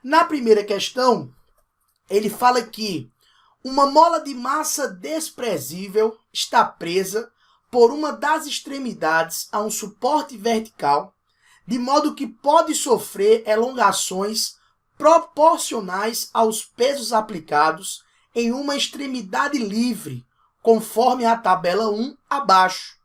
Na primeira questão, ele fala que uma mola de massa desprezível está presa por uma das extremidades a um suporte vertical, de modo que pode sofrer elongações proporcionais aos pesos aplicados em uma extremidade livre, conforme a tabela 1 abaixo.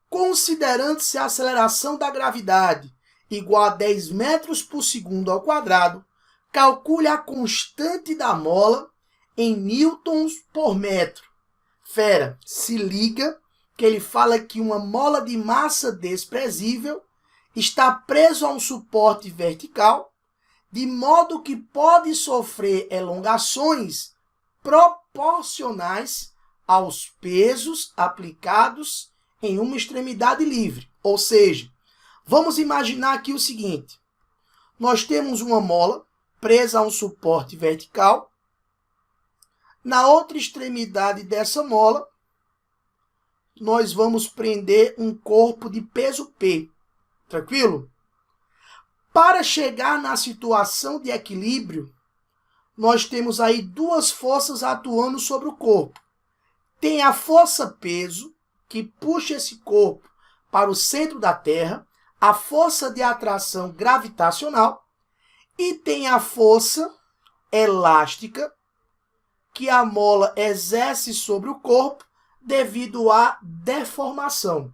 Considerando-se a aceleração da gravidade igual a 10 metros por segundo ao quadrado, calcule a constante da mola em newtons por metro. Fera, se liga que ele fala que uma mola de massa desprezível está preso a um suporte vertical, de modo que pode sofrer elongações proporcionais aos pesos aplicados em uma extremidade livre. Ou seja, vamos imaginar aqui o seguinte: nós temos uma mola presa a um suporte vertical. Na outra extremidade dessa mola, nós vamos prender um corpo de peso P. Tranquilo? Para chegar na situação de equilíbrio, nós temos aí duas forças atuando sobre o corpo. Tem a força-peso, que puxa esse corpo para o centro da Terra, a força de atração gravitacional, e tem a força elástica, que a mola exerce sobre o corpo devido à deformação.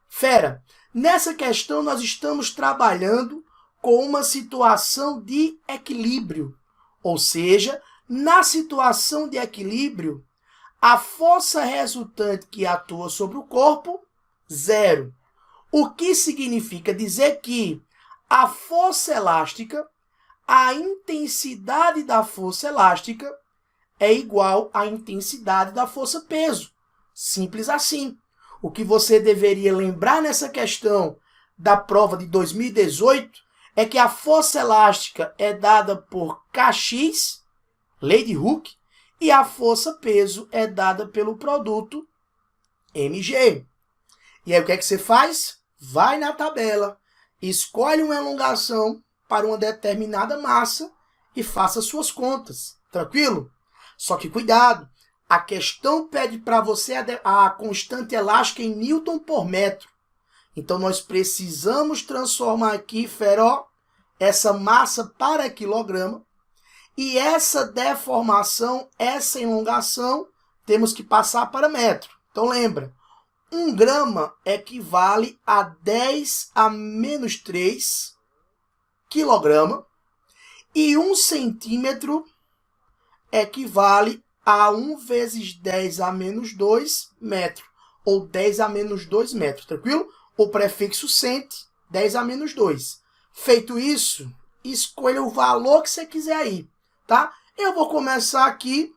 Fera, nessa questão nós estamos trabalhando com uma situação de equilíbrio. Ou seja, na situação de equilíbrio, a força resultante que atua sobre o corpo, zero. O que significa dizer que a força elástica, a intensidade da força elástica, é igual à intensidade da força-peso. Simples assim. O que você deveria lembrar nessa questão da prova de 2018 é que a força elástica é dada por Kx, lei de Hooke, e a força-peso é dada pelo produto mg. E aí o que é que você faz? Vai na tabela, escolhe uma elongação para uma determinada massa e faça suas contas. Tranquilo? Só que cuidado, a questão pede para você a constante elástica em newton por metro. Então nós precisamos transformar aqui, Feró, essa massa para quilograma. E essa deformação, essa elongação, temos que passar para metro. Então lembra, 1 grama equivale a 10 a menos 3 quilograma. E 1 centímetro equivale a 1 vezes 10 a menos 2 metro. Ou 10 a menos 2 metros, tranquilo? O prefixo cent, 10 a menos 2. Feito isso, escolha o valor que você quiser aí. Tá? Eu vou começar aqui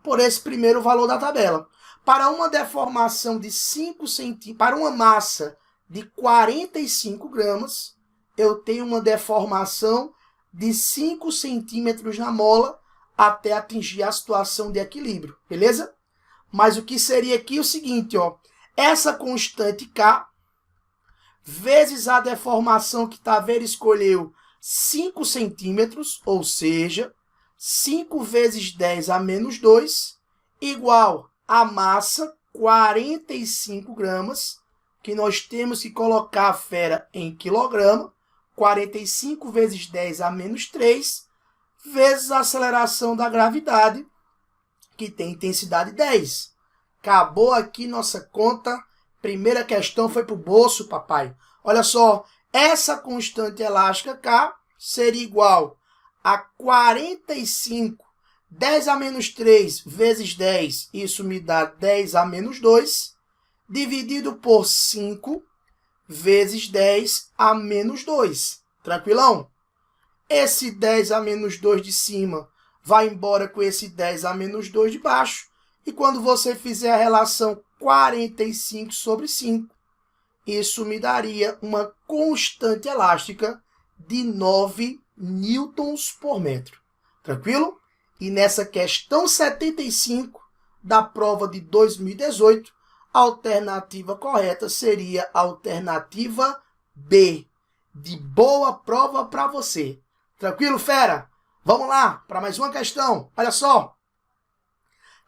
por esse primeiro valor da tabela. Para uma deformação de 5 centímetros, para uma massa de 45 gramas, eu tenho uma deformação de 5 centímetros na mola até atingir a situação de equilíbrio, beleza? Mas o que seria aqui é o seguinte, ó, essa constante K vezes a deformação que Taveira escolheu 5 centímetros, ou seja, 5 vezes 10 a menos 2, igual a massa 45 gramas, que nós temos que colocar a fera em quilograma, 45 vezes 10 a menos 3, vezes a aceleração da gravidade, que tem intensidade 10. Acabou aqui nossa conta. Primeira questão foi para o bolso, papai. Olha só, essa constante elástica K seria igual a 45, 10 a menos 3 vezes 10, isso me dá 10 a menos 2, dividido por 5 vezes 10 a menos 2. Tranquilão? Esse 10 a menos 2 de cima vai embora com esse 10 a menos 2 de baixo. E quando você fizer a relação 45 sobre 5, isso me daria uma constante elástica de 9 newtons por metro. Tranquilo? E nessa questão 75 da prova de 2018, a alternativa correta seria a alternativa B. De boa prova para você. Tranquilo, fera? Vamos lá para mais uma questão. Olha só.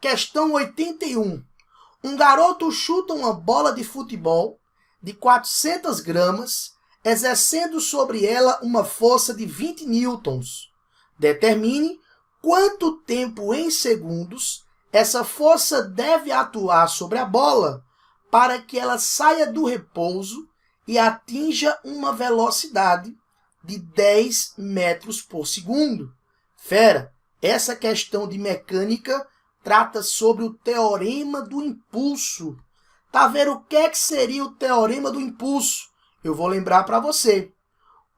Questão 81. Um garoto chuta uma bola de futebol de 400 gramas, exercendo sobre ela uma força de 20 newtons. Determine quanto tempo em segundos essa força deve atuar sobre a bola para que ela saia do repouso e atinja uma velocidade de 10 metros por segundo. Fera, essa questão de mecânica trata sobre o teorema do impulso. Tá vendo o que seria o teorema do impulso? Eu vou lembrar para você.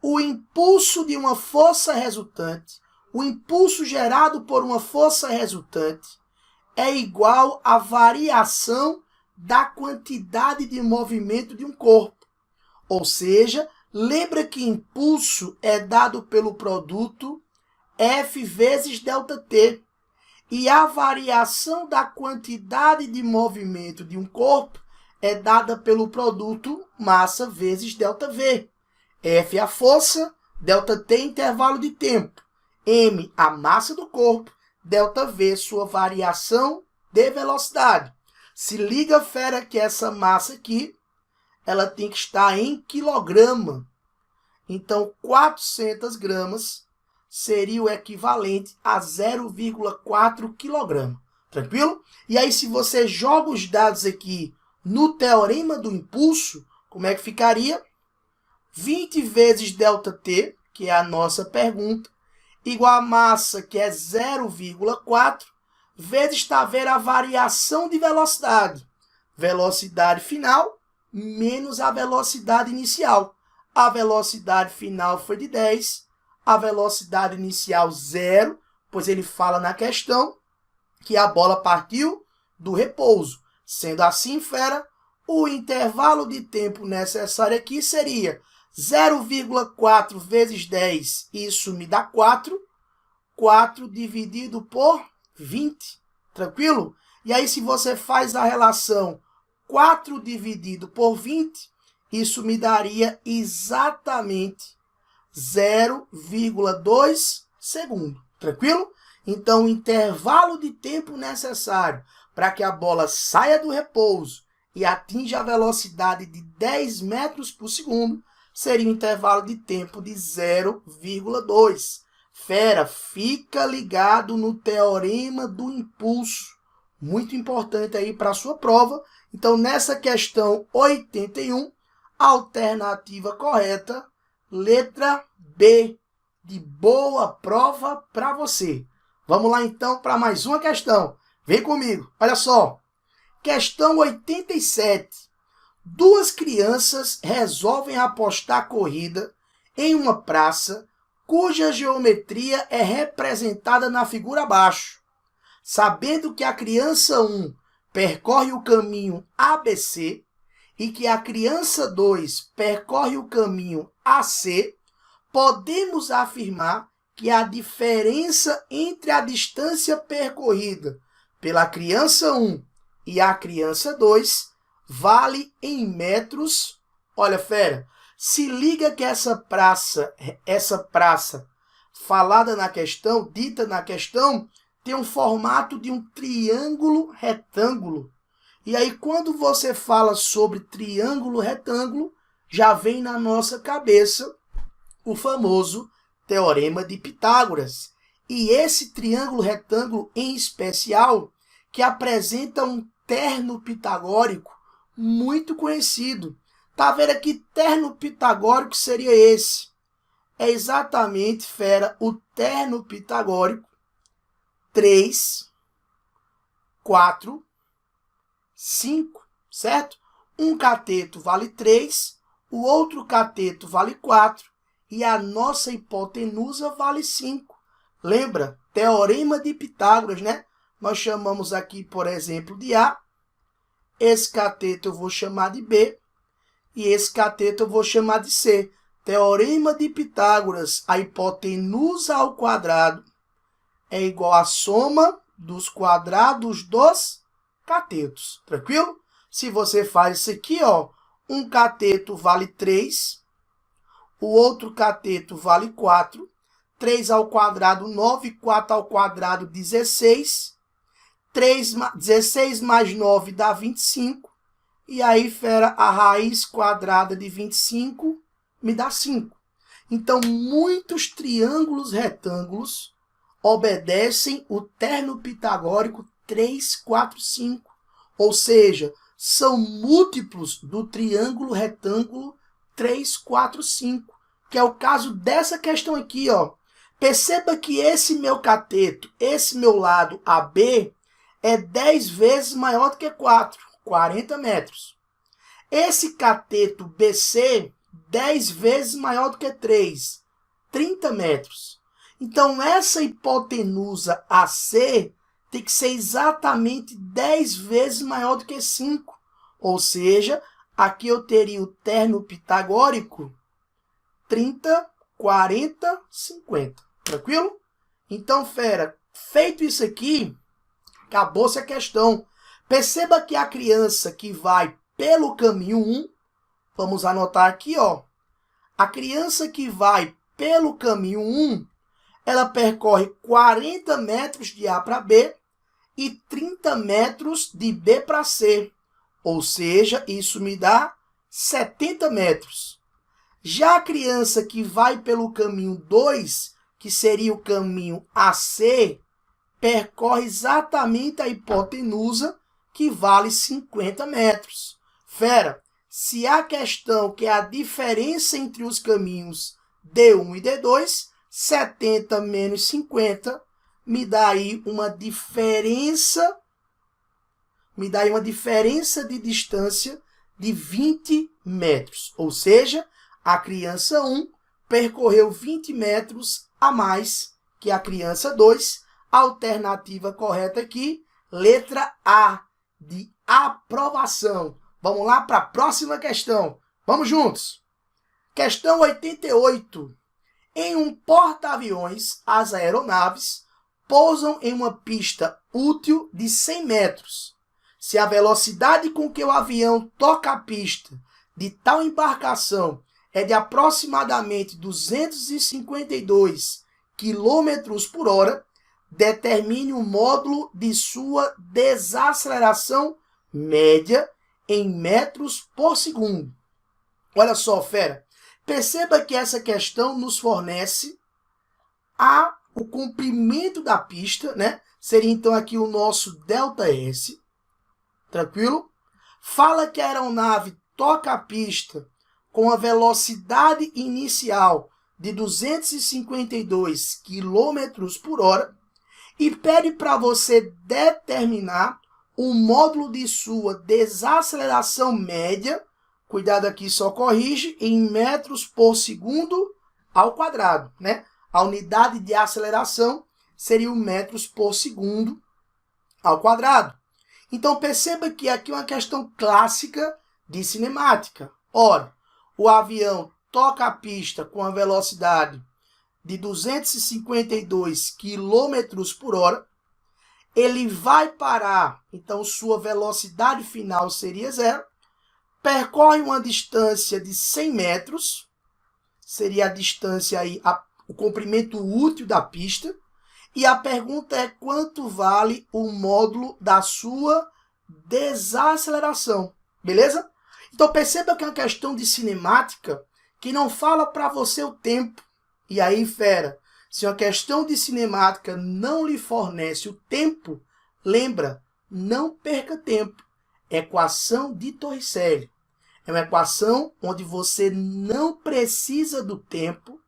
O impulso de uma força resultante, o impulso gerado por uma força resultante, é igual à variação da quantidade de movimento de um corpo. Ou seja, lembra que impulso é dado pelo produto F vezes ΔT. E a variação da quantidade de movimento de um corpo é dada pelo produto massa vezes ΔV. F é a força, ΔT intervalo de tempo. M, a massa do corpo, ΔV, sua variação de velocidade. Se liga, fera, que essa massa aqui, ela tem que estar em quilograma. Então, 400 gramas seria o equivalente a 0,4 kg. Tranquilo? E aí, se você joga os dados aqui no teorema do impulso, como é que ficaria? 20 vezes ΔT, que é a nossa pergunta, igual a massa, que é 0,4, vezes, está vendo, a variação de velocidade. Velocidade final menos a velocidade inicial. A velocidade final foi de 10, a velocidade inicial 0, pois ele fala na questão que a bola partiu do repouso. Sendo assim, fera, o intervalo de tempo necessário aqui seria 0,4 vezes 10, isso me dá 4. 4 dividido por 20, tranquilo? E aí, se você faz a relação 4 dividido por 20, isso me daria exatamente 0,2 segundo, tranquilo? Então, o intervalo de tempo necessário para que a bola saia do repouso e atinja a velocidade de 10 metros por segundo seria um intervalo de tempo de 0,2. Fera, fica ligado no teorema do impulso. Muito importante aí para a sua prova. Então, nessa questão 81, a alternativa correta, letra B, de boa prova para você. Vamos lá, então, para mais uma questão. Vem comigo. Olha só. Questão 87. Duas crianças resolvem apostar corrida em uma praça cuja geometria é representada na figura abaixo. Sabendo que a criança 1 percorre o caminho ABC e que a criança 2 percorre o caminho AC, podemos afirmar que a diferença entre a distância percorrida pela criança 1 e a criança 2 vale em metros. Olha, fera, se liga que essa praça falada na questão, dita na questão, tem um formato de um triângulo retângulo. E aí, quando você fala sobre triângulo retângulo, já vem na nossa cabeça o famoso Teorema de Pitágoras. E esse triângulo retângulo em especial, que apresenta um terno pitagórico muito conhecido. Tá vendo aqui, terno pitagórico seria esse. É exatamente, fera, o terno pitagórico 3, 4, 5, certo? Um cateto vale 3, o outro cateto vale 4 e a nossa hipotenusa vale 5. Lembra? Teorema de Pitágoras, né? Nós chamamos aqui, por exemplo, de A. Esse cateto eu vou chamar de B. E esse cateto eu vou chamar de C. Teorema de Pitágoras, a hipotenusa ao quadrado é igual à soma dos quadrados dos catetos. Tranquilo? Se você faz isso aqui, ó, um cateto vale 3, o outro cateto vale 4. 3 ao quadrado, 9, 4 ao quadrado, 16. 16 mais 9 dá 25. E aí, fera, a raiz quadrada de 25 me dá 5. Então, muitos triângulos retângulos obedecem o terno pitagórico 3, 4, 5. Ou seja, são múltiplos do triângulo retângulo 3, 4, 5. Que é o caso dessa questão aqui, ó. Perceba que esse meu cateto, esse meu lado AB, é 10 vezes maior do que 4, 40 metros. Esse cateto BC, 10 vezes maior do que 3, 30 metros. Então, essa hipotenusa AC tem que ser exatamente 10 vezes maior do que 5. Ou seja, aqui eu teria o terno pitagórico 30, 40, 50. Tranquilo? Então, fera, feito isso aqui, acabou-se a questão. Perceba que a criança que vai pelo caminho 1, vamos anotar aqui, ó. A criança que vai pelo caminho 1, ela percorre 40 metros de A para B e 30 metros de B para C. Ou seja, isso me dá 70 metros. Já a criança que vai pelo caminho 2, que seria o caminho AC, percorre exatamente a hipotenusa, que vale 50 metros. Fera, se a questão que é a diferença entre os caminhos D1 e D2, 70 menos 50, me dá aí uma diferença de distância de 20 metros. Ou seja, a criança 1 percorreu 20 metros a mais que a criança 2. Alternativa correta aqui, letra A, de aprovação. Vamos lá para a próxima questão. Vamos juntos. Questão 88. Em um porta-aviões, as aeronaves pousam em uma pista útil de 100 metros. Se a velocidade com que o avião toca a pista de tal embarcação é de aproximadamente 252 km por hora, determine o módulo de sua desaceleração média em metros por segundo. Olha só, fera. Perceba que essa questão nos fornece o comprimento da pista, né? Seria então aqui o nosso ΔS. Tranquilo? Fala que a aeronave toca a pista com a velocidade inicial de 252 km por hora e pede para você determinar o módulo de sua desaceleração média, cuidado aqui, só corrige, em metros por segundo ao quadrado, né? A unidade de aceleração seria o metros por segundo ao quadrado. Então, perceba que aqui é uma questão clássica de cinemática. Ora, o avião toca a pista com a velocidade de 252 km por hora, ele vai parar, então sua velocidade final seria 0, percorre uma distância de 100 metros, seria a distância aí, o comprimento útil da pista, e a pergunta é quanto vale o módulo da sua desaceleração, beleza? Então perceba que é uma questão de cinemática que não fala para você o tempo. E aí, fera, se uma questão de cinemática não lhe fornece o tempo, lembra, não perca tempo. Equação de Torricelli. É uma equação onde você não precisa do tempo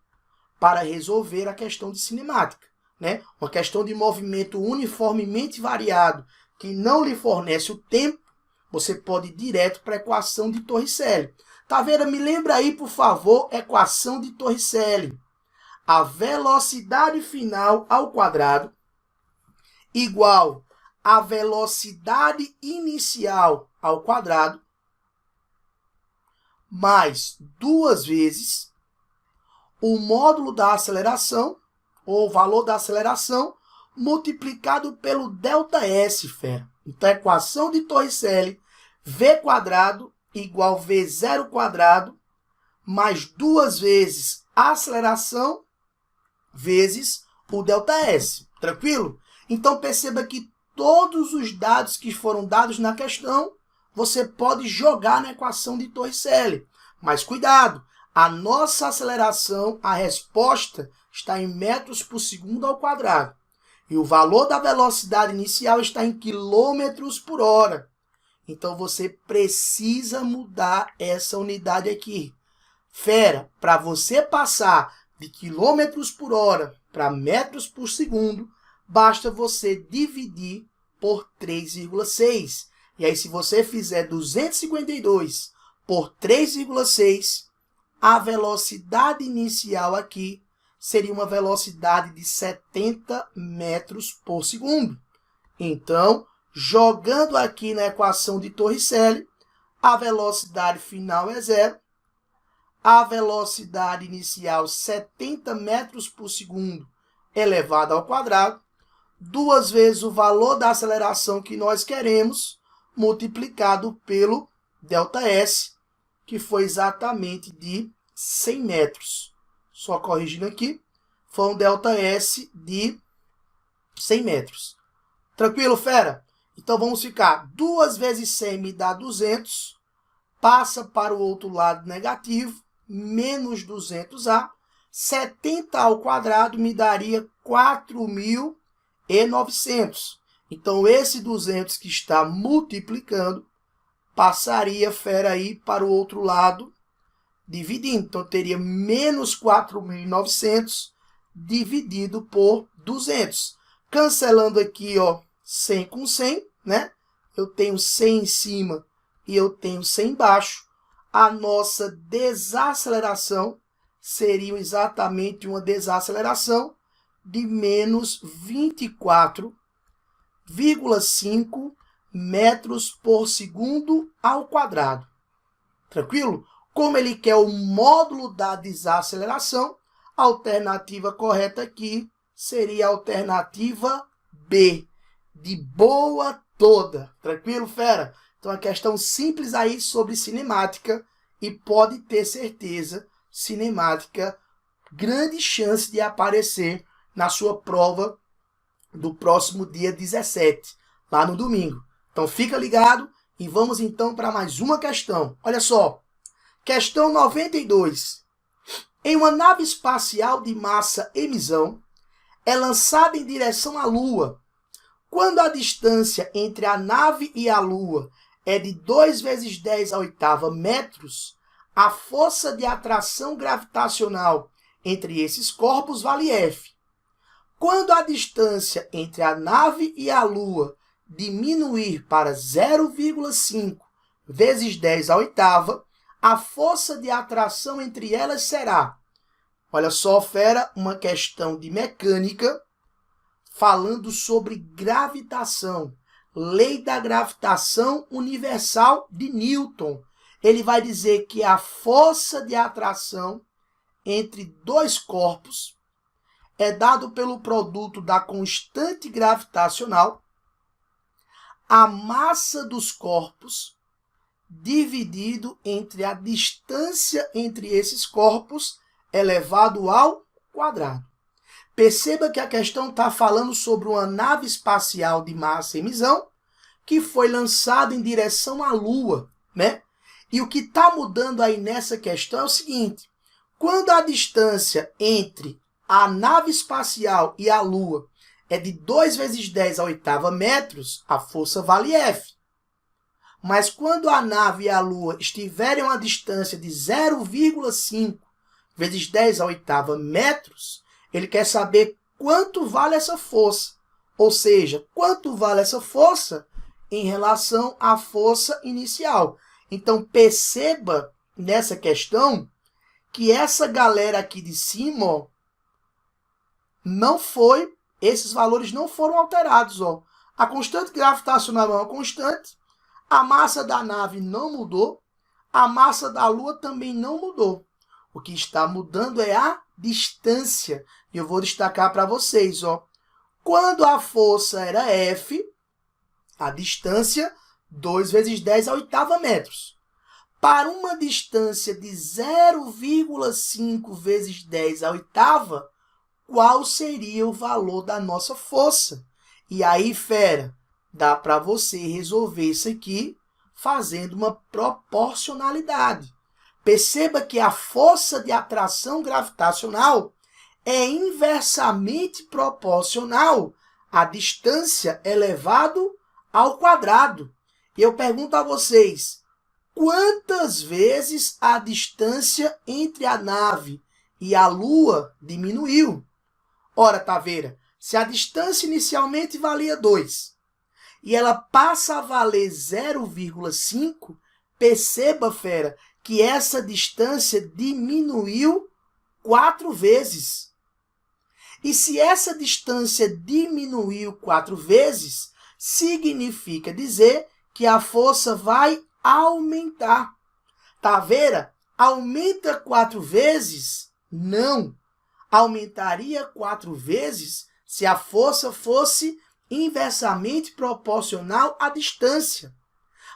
para resolver a questão de cinemática, né? Uma questão de movimento uniformemente variado que não lhe fornece o tempo, você pode ir direto para a equação de Torricelli. Tá vendo? Me lembra aí, por favor, equação de Torricelli. A velocidade final ao quadrado igual a velocidade inicial ao quadrado mais 2 vezes o módulo da aceleração, ou o valor da aceleração, multiplicado pelo ΔS, fera. Então, a equação de Torricelli, V quadrado igual V0 quadrado, mais 2 vezes a aceleração, vezes o ΔS. Tranquilo? Então, perceba que todos os dados que foram dados na questão, você pode jogar na equação de Torricelli. Mas cuidado, a nossa aceleração, a resposta, está em metros por segundo ao quadrado. E o valor da velocidade inicial está em quilômetros por hora. Então, você precisa mudar essa unidade aqui. Fera, para você passar de quilômetros por hora para metros por segundo, basta você dividir por 3,6. E aí, se você fizer 252 por 3,6, a velocidade inicial aqui seria uma velocidade de 70 metros por segundo. Então, jogando aqui na equação de Torricelli, a velocidade final é zero. A velocidade inicial, 70 metros por segundo, elevado ao quadrado, 2 vezes o valor da aceleração que nós queremos, multiplicado pelo ΔS, que foi exatamente de 100 metros. Só corrigindo aqui, foi um ΔS de 100 metros. Tranquilo, fera? Então, vamos ficar 2 vezes 100 me dá 200, passa para o outro lado negativo, menos 200A, 70 ao quadrado me daria 4.900. Então, esse 200 que está multiplicando, passaria, fera, aí para o outro lado, dividindo. Então, teria menos 4.900 dividido por 200. Cancelando aqui, ó, 100 com 100, né? Eu tenho 100 em cima e eu tenho 100 embaixo. A nossa desaceleração seria exatamente uma desaceleração de menos 24,5 metros por segundo ao quadrado. Tranquilo? Como ele quer o módulo da desaceleração, a alternativa correta aqui seria a alternativa B, de boa toda. Tranquilo, fera? Então, uma questão simples aí sobre cinemática e pode ter certeza, cinemática, grande chance de aparecer na sua prova do próximo dia 17, lá no domingo. Então, fica ligado e vamos então para mais uma questão. Olha só, questão 92. Em uma nave espacial de massa emisão, é lançada em direção à Lua. Quando a distância entre a nave e a Lua é de 2 vezes 10 à oitava metros, a força de atração gravitacional entre esses corpos vale F. Quando a distância entre a nave e a Lua diminuir para 0,5 vezes 10 à oitava, a força de atração entre elas será... Olha só, fera, uma questão de mecânica falando sobre gravitação. Lei da gravitação universal de Newton. Ele vai dizer que a força de atração entre dois corpos é dado pelo produto da constante gravitacional, a massa dos corpos, dividido entre a distância entre esses corpos, elevado ao quadrado. Perceba que a questão está falando sobre uma nave espacial de massa e emisão que foi lançada em direção à Lua, né? E o que está mudando aí nessa questão é o seguinte: quando a distância entre a nave espacial e a Lua é de 2 vezes 10 à oitava metros, a força vale F. Mas quando a nave e a Lua estiverem a uma distância de 0,5 vezes 10 à oitava metros, ele quer saber quanto vale essa força. Ou seja, quanto vale essa força em relação à força inicial. Então, perceba nessa questão que essa galera aqui de cima, ó, esses valores não foram alterados. Ó. A constante gravitacional é uma constante, a massa da nave não mudou, a massa da Lua também não mudou. O que está mudando é a distância. E eu vou destacar para vocês. Ó. Quando a força era F, a distância, 2 vezes 10 à oitava metros. Para uma distância de 0,5 vezes 10 à oitava, qual seria o valor da nossa força. E aí, fera, dá para você resolver isso aqui fazendo uma proporcionalidade. Perceba que a força de atração gravitacional é inversamente proporcional à distância elevado ao quadrado. E eu pergunto a vocês, quantas vezes a distância entre a nave e a Lua diminuiu? Ora, Taveira, se a distância inicialmente valia 2 e ela passa a valer 0,5, perceba, fera, que essa distância diminuiu 4 vezes. E se essa distância diminuiu 4 vezes, significa dizer que a força vai aumentar. Taveira, aumenta 4 vezes? Não. Aumentaria 4 vezes se a força fosse inversamente proporcional à distância.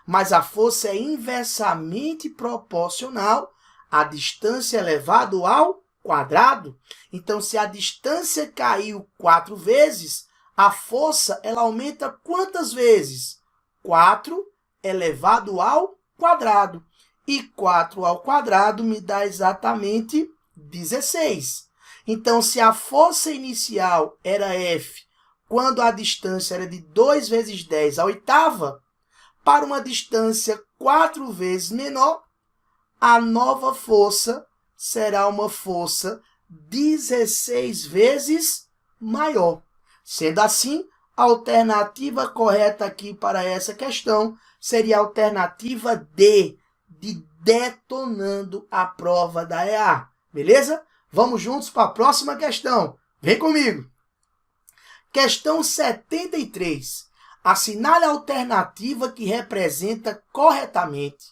Mas a força é inversamente proporcional à distância elevado ao quadrado. Então, se a distância caiu 4 vezes, a força ela aumenta quantas vezes? 4 elevado ao quadrado. E 4 ao quadrado me dá exatamente 16. Então, se a força inicial era F, quando a distância era de 2 vezes 10 à oitava, para uma distância 4 vezes menor, a nova força será uma força 16 vezes maior. Sendo assim, a alternativa correta aqui para essa questão seria a alternativa D, de detonando a prova da EA. Beleza? Vamos juntos para a próxima questão. Vem comigo. Questão 73. Assinale a alternativa que representa corretamente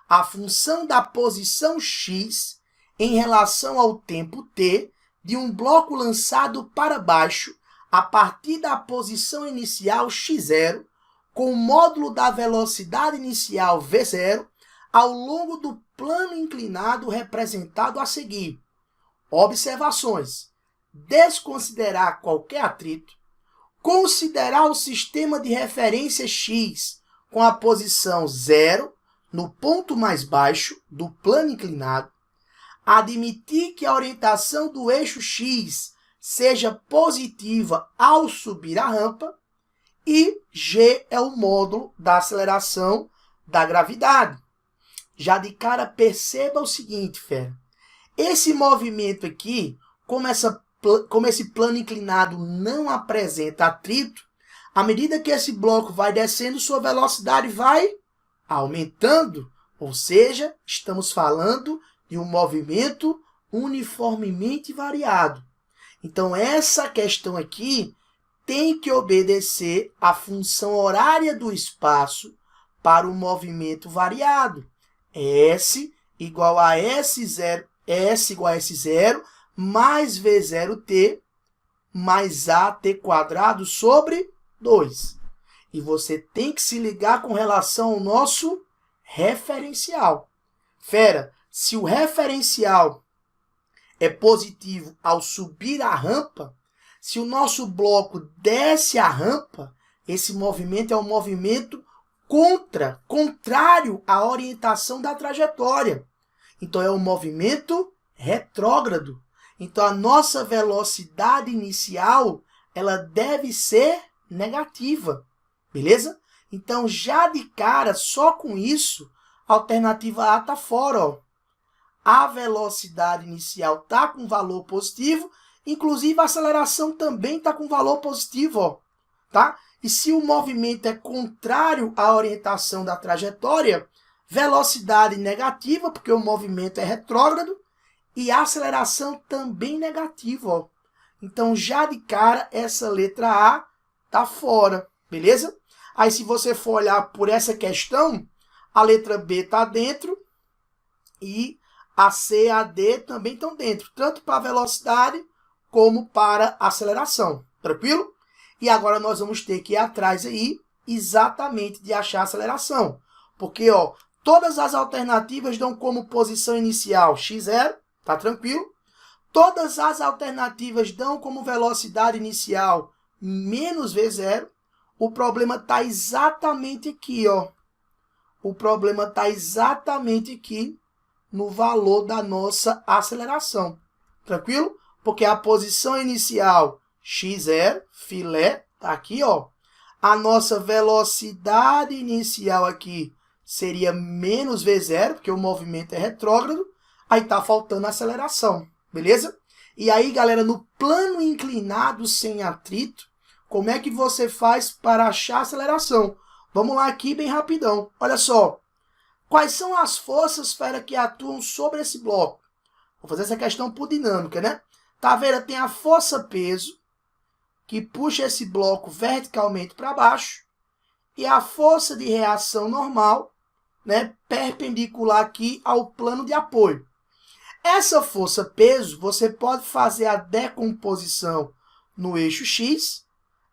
a função da posição x em relação ao tempo t de um bloco lançado para baixo a partir da posição inicial x0 com o módulo da velocidade inicial v0 ao longo do plano inclinado representado a seguir. Observações. Desconsiderar qualquer atrito. Considerar o sistema de referência x com a posição 0 no ponto mais baixo do plano inclinado. Admitir que a orientação do eixo x seja positiva ao subir a rampa. E g é o módulo da aceleração da gravidade. Já de cara, perceba o seguinte, fera. Esse movimento aqui, como esse plano inclinado não apresenta atrito, à medida que esse bloco vai descendo, sua velocidade vai aumentando. Ou seja, estamos falando de um movimento uniformemente variado. Então, essa questão aqui tem que obedecer à função horária do espaço para o movimento variado. S igual a S0, S igual a S0 mais V0t mais AT quadrado sobre 2. E você tem que se ligar com relação ao nosso referencial. Fera, se o referencial é positivo ao subir a rampa, se o nosso bloco desce a rampa, esse movimento é um movimento contrário à orientação da trajetória. Então, é um movimento retrógrado. Então, a nossa velocidade inicial ela deve ser negativa. Beleza? Então, já de cara, só com isso, a alternativa A está fora. Ó. A velocidade inicial está com valor positivo, inclusive a aceleração também está com valor positivo. Ó, tá? E se o movimento é contrário à orientação da trajetória, velocidade negativa, porque o movimento é retrógrado, e a aceleração também negativa. Ó. Então, já de cara, essa letra A está fora, beleza? Aí, se você for olhar por essa questão, a letra B está dentro e a C e a D também estão dentro, tanto para a velocidade como para a aceleração. Tranquilo? E agora nós vamos ter que ir atrás aí exatamente de achar a aceleração. Porque ó, todas as alternativas dão como posição inicial x0, tá tranquilo? Todas as alternativas dão como velocidade inicial menos V0. O problema está exatamente aqui, ó. O problema está exatamente aqui no valor da nossa aceleração. Tranquilo? Porque a posição inicial x0, filé, está aqui, ó. A nossa velocidade inicial aqui seria menos V0, porque o movimento é retrógrado. Aí está faltando a aceleração, beleza? E aí, galera, no plano inclinado sem atrito, como é que você faz para achar a aceleração? Vamos lá aqui bem rapidão. Olha só. Quais são as forças, fera, que atuam sobre esse bloco? Vou fazer essa questão por dinâmica, né? Tá vendo? Tem a força-peso, que puxa esse bloco verticalmente para baixo, e a força de reação normal, né, perpendicular aqui ao plano de apoio. Essa força-peso, você pode fazer a decomposição no eixo X.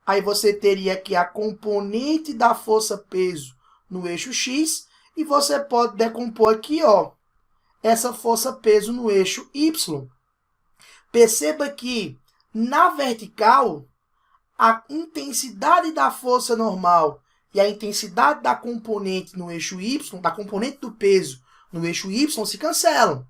Aí você teria aqui a componente da força-peso no eixo X. E você pode decompor aqui, ó, essa força-peso no eixo Y. Perceba que, na vertical, a intensidade da força normal e a intensidade da componente no eixo Y, da componente do peso no eixo Y, se cancelam.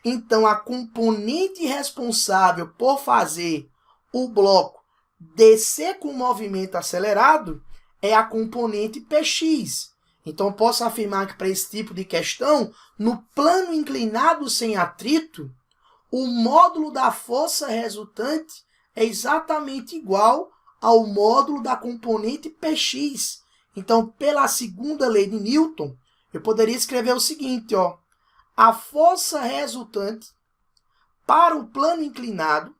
Então, a componente responsável por fazer o bloco descer com o movimento acelerado é a componente Px. Então, posso afirmar que para esse tipo de questão, no plano inclinado sem atrito, o módulo da força resultante é exatamente igual ao módulo da componente Px. Então, pela segunda lei de Newton, eu poderia escrever o seguinte, ó. A força resultante para o plano inclinado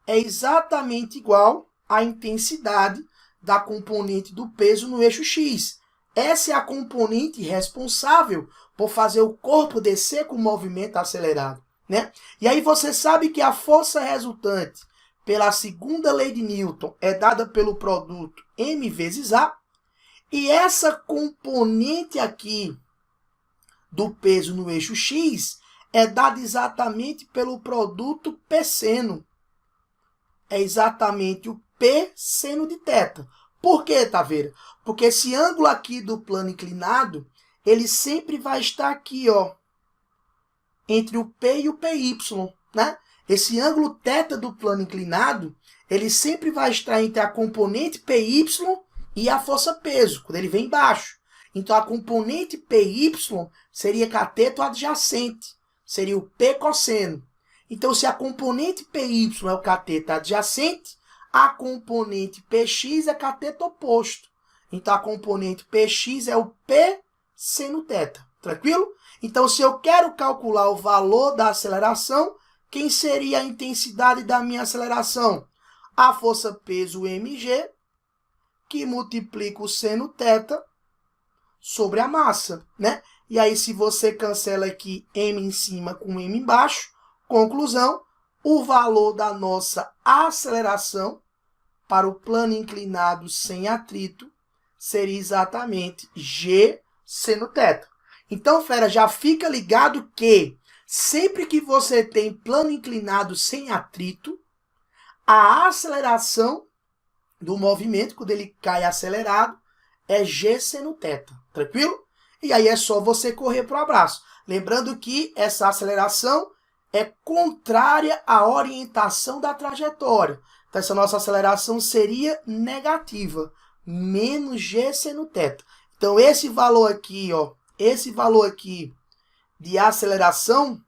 é exatamente igual à intensidade da componente do peso no eixo X. Essa é a componente responsável por fazer o corpo descer com o movimento acelerado, né? E aí você sabe que a força resultante pela segunda lei de Newton é dada pelo produto M vezes A. E essa componente aqui do peso no eixo X é dada exatamente pelo produto P seno. É exatamente o P seno de θ. Por quê, Taveira? Porque esse ângulo aqui do plano inclinado, ele sempre vai estar aqui, ó, entre o P e o PY, né? Esse ângulo θ do plano inclinado, ele sempre vai estar entre a componente PY e a força-peso, quando ele vem embaixo. Então, a componente PY seria cateto adjacente, seria o P cosseno. Então, se a componente PY é o cateto adjacente, a componente PX é cateto oposto. Então, a componente PX é o P seno θ. Tranquilo? Então, se eu quero calcular o valor da aceleração, quem seria a intensidade da minha aceleração? A força-peso mg, que multiplica o seno θ sobre a massa, né? E aí, se você cancela aqui m em cima com m embaixo, conclusão, o valor da nossa aceleração para o plano inclinado sem atrito seria exatamente g seno θ. Então, fera, já fica ligado que sempre que você tem plano inclinado sem atrito, a aceleração do movimento, quando ele cai acelerado, é g seno θ. Tranquilo? E aí é só você correr para o abraço. Lembrando que essa aceleração é contrária à orientação da trajetória. Então, essa nossa aceleração seria negativa, menos g seno θ. Então, esse valor aqui, ó, esse valor aqui de aceleração,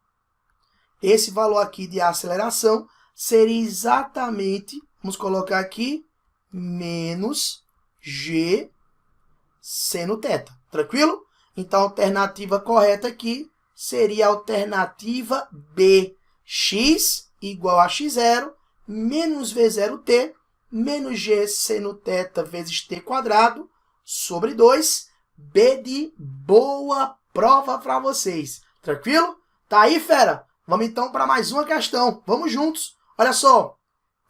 seria exatamente, vamos colocar aqui, menos g seno θ. Tranquilo? Então, a alternativa correta aqui seria a alternativa B. X igual a x0 menos v0t menos g seno θ vezes t quadrado sobre 2. B de boa prova para vocês. Tranquilo? Tá aí, fera? Vamos então para mais uma questão. Vamos juntos. Olha só.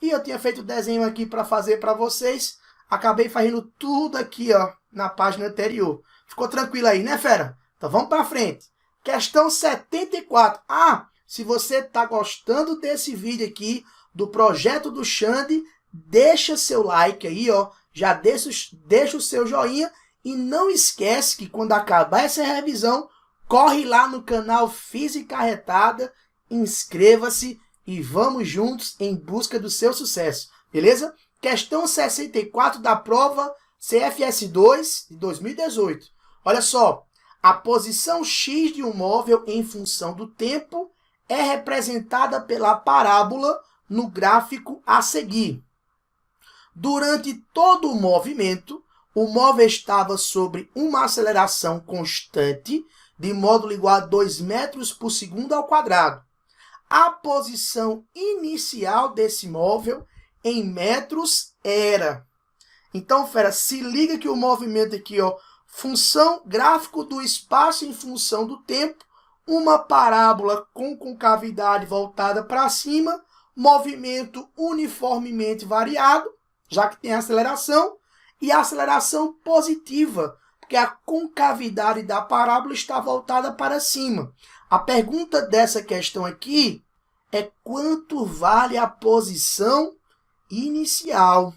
E eu tinha feito o desenho aqui para fazer para vocês. Acabei fazendo tudo aqui, ó, na página anterior. Ficou tranquilo aí, né, fera? Então vamos para frente. Questão 74. Ah, Se você está gostando desse vídeo aqui, do projeto do Xande, deixa seu like aí, ó. Já deixa o seu joinha e não esquece que quando acabar essa revisão, corre lá no canal Física Arretada, inscreva-se e vamos juntos em busca do seu sucesso, beleza? Questão 64 da prova CFS2 de 2018. Olha só, a posição X de um móvel em função do tempo é representada pela parábola no gráfico a seguir. Durante todo o movimento, o móvel estava sobre uma aceleração constante de módulo igual a 2 metros por segundo ao quadrado. A posição inicial desse móvel em metros era. Então, fera, se liga que o movimento aqui, ó, função gráfico do espaço em função do tempo, uma parábola com concavidade voltada para cima, movimento uniformemente variado, já que tem aceleração, e aceleração positiva, porque a concavidade da parábola está voltada para cima. A pergunta dessa questão aqui é quanto vale a posição inicial.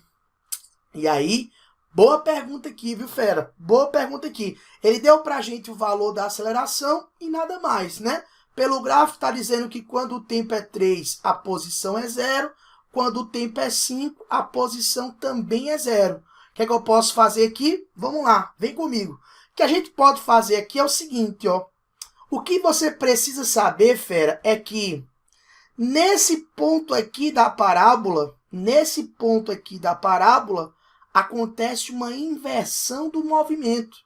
E aí, boa pergunta aqui, viu, fera? Boa pergunta aqui. Ele deu para a gente o valor da aceleração e nada mais, né? Pelo gráfico está dizendo que quando o tempo é 3, a posição é 0. Quando o tempo é 5, a posição também é 0. O que é que eu posso fazer aqui? Vamos lá, vem comigo. O que a gente pode fazer aqui é o seguinte, ó. O que você precisa saber, fera, é que nesse ponto aqui da parábola, acontece uma inversão do movimento.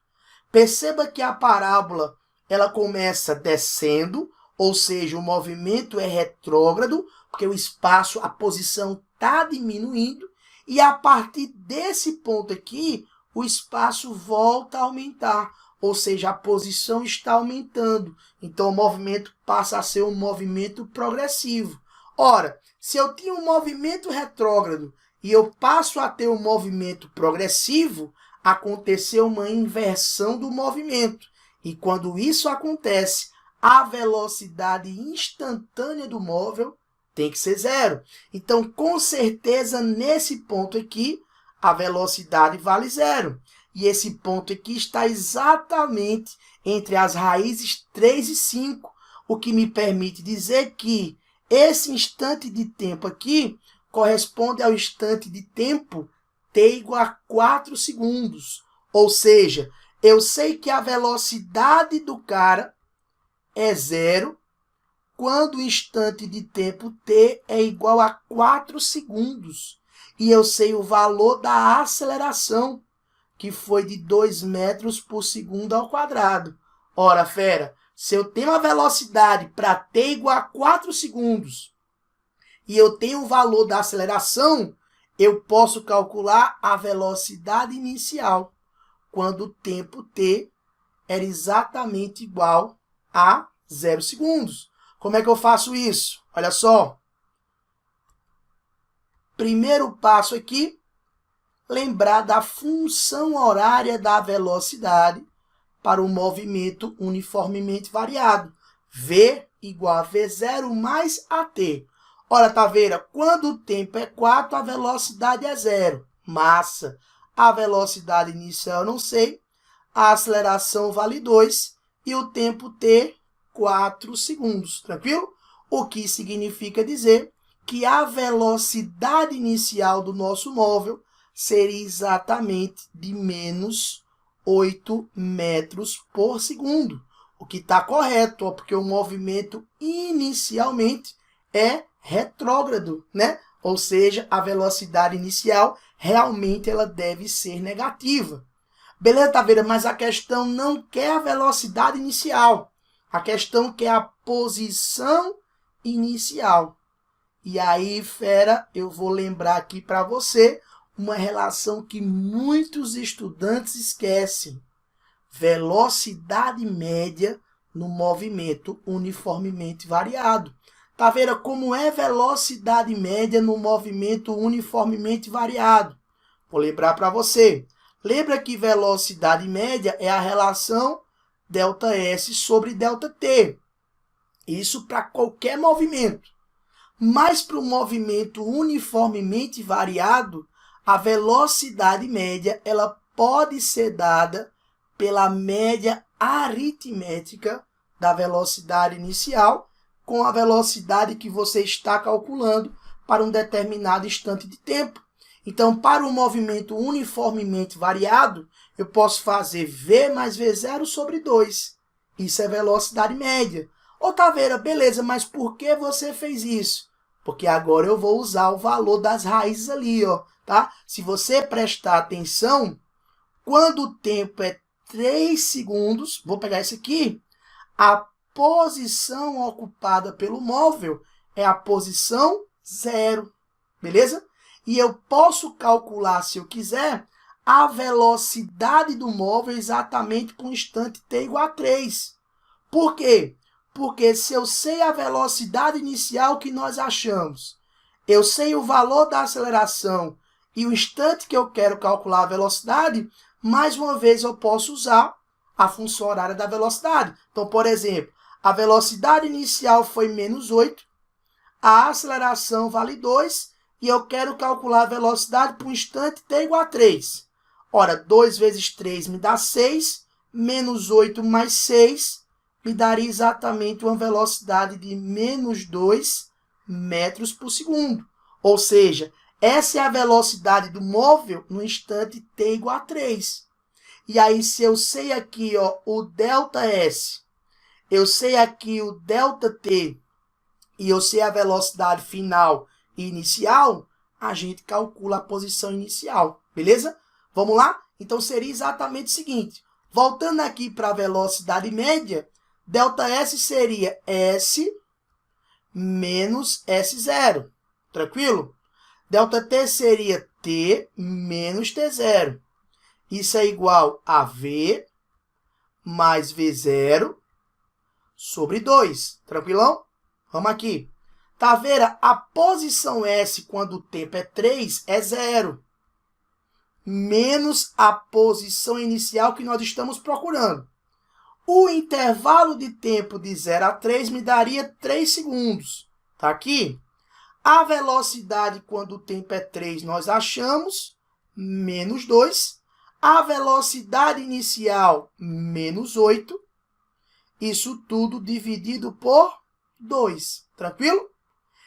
Perceba que a parábola, ela começa descendo, ou seja, o movimento é retrógrado, porque o espaço, a posição está diminuindo, e a partir desse ponto aqui, o espaço volta a aumentar, ou seja, a posição está aumentando. Então, o movimento passa a ser um movimento progressivo. Ora, se eu tinha um movimento retrógrado e eu passo a ter um movimento progressivo, aconteceu uma inversão do movimento. E quando isso acontece, a velocidade instantânea do móvel tem que ser 0. Então, com certeza, nesse ponto aqui, a velocidade vale 0. E esse ponto aqui está exatamente entre as raízes 3 e 5, o que me permite dizer que esse instante de tempo aqui corresponde ao instante de tempo t igual a 4 segundos. Ou seja, eu sei que a velocidade do cara é 0 quando o instante de tempo t é igual a 4 segundos. E eu sei o valor da aceleração, que foi de 2 metros por segundo ao quadrado. Ora, fera, se eu tenho a velocidade para t igual a 4 segundos e eu tenho o valor da aceleração, eu posso calcular a velocidade inicial, quando o tempo t era exatamente igual a 0 segundos. Como é que eu faço isso? Olha só. Primeiro passo aqui, lembrar da função horária da velocidade para o movimento uniformemente variado. V igual a V0 mais AT. Ora, tá vendo? Quando o tempo é 4, a velocidade é 0. Massa. A velocidade inicial eu não sei. A aceleração vale 2. E o tempo t, 4 segundos. Tranquilo? O que significa dizer que a velocidade inicial do nosso móvel seria exatamente de menos 8 metros por segundo. O que está correto, ó, porque o movimento inicialmente é retrógrado, né? Ou seja, a velocidade inicial realmente ela deve ser negativa. Beleza, Taveira? Mas a questão não quer a velocidade inicial. A questão quer a posição inicial. E aí, fera, eu vou lembrar aqui para você uma relação que muitos estudantes esquecem. Velocidade média no movimento uniformemente variado. Tá vendo como é velocidade média no movimento uniformemente variado? Vou lembrar para você. Lembra que velocidade média é a relação ΔS sobre ΔT. Isso para qualquer movimento. Mas para o movimento uniformemente variado, a velocidade média ela pode ser dada pela média aritmética da velocidade inicial com a velocidade que você está calculando para um determinado instante de tempo. Então, para o movimento uniformemente variado, eu posso fazer V mais V0 sobre 2. Isso é velocidade média. Ô, Taveira, beleza, mas por que você fez isso? Porque agora eu vou usar o valor das raízes ali, ó, tá? Se você prestar atenção, quando o tempo é 3 segundos, vou pegar esse aqui, a posição ocupada pelo móvel é a posição 0, beleza? E eu posso calcular, se eu quiser, a velocidade do móvel exatamente para o instante t igual a 3. Por quê? Porque se eu sei a velocidade inicial que nós achamos, eu sei o valor da aceleração e o instante que eu quero calcular a velocidade, mais uma vez eu posso usar a função horária da velocidade. Então, por exemplo, a velocidade inicial foi menos 8, a aceleração vale 2 e eu quero calcular a velocidade para o instante t igual a 3. Ora, 2 vezes 3 me dá 6, menos 8 mais 6 me daria exatamente uma velocidade de menos 2 metros por segundo. Ou seja, essa é a velocidade do móvel no instante t igual a 3. E aí, se eu sei aqui ó, o ΔS, eu sei aqui o ΔT, e eu sei a velocidade final e inicial, a gente calcula a posição inicial, beleza? Vamos lá? Então, seria exatamente o seguinte. Voltando aqui para a velocidade média, ΔS seria S menos S0, tranquilo? ΔT seria T menos T0. Isso é igual a V mais V0 sobre 2, tranquilão? Vamos aqui. Taveira, a posição S quando o tempo é 3 é 0. Menos a posição inicial que nós estamos procurando. O intervalo de tempo de 0 a 3 me daria 3 segundos. Tá aqui? A velocidade quando o tempo é 3 nós achamos, menos 2. A velocidade inicial, menos 8. Isso tudo dividido por 2. Tranquilo?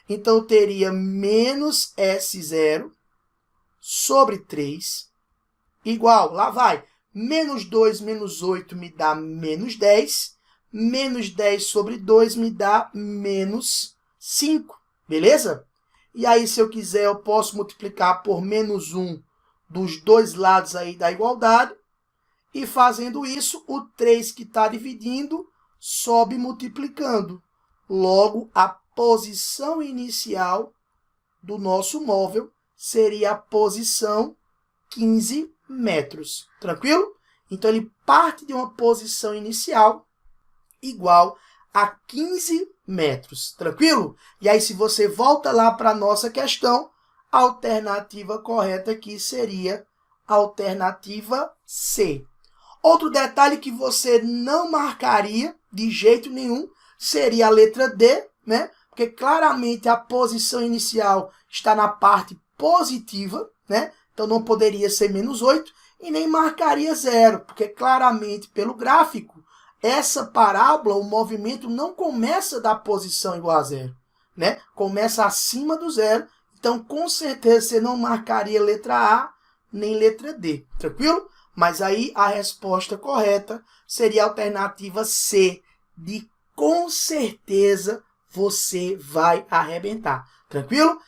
Então, eu teria menos S0 sobre 3, igual, lá vai, menos 2 menos 8 me dá menos 10, menos 10 sobre 2 me dá menos 5, beleza? E aí, se eu quiser, eu posso multiplicar por menos 1 dos dois lados aí da igualdade, e fazendo isso, o 3 que está dividindo sobe multiplicando. Logo, a posição inicial do nosso móvel seria a posição 15 metros. Tranquilo? Então, ele parte de uma posição inicial igual a 15 metros. Tranquilo? E aí, se você volta lá para a nossa questão, a alternativa correta aqui seria a alternativa C. Outro detalhe que você não marcaria de jeito nenhum seria a letra D, né? Porque claramente a posição inicial está na parte positiva, né? Então não poderia ser menos 8 e nem marcaria 0, porque claramente pelo gráfico, essa parábola, o movimento não começa da posição igual a 0, né? Começa acima do 0, então com certeza você não marcaria letra A nem letra D, tranquilo? Mas aí a resposta correta seria a alternativa C, de com certeza você vai arrebentar. Tranquilo?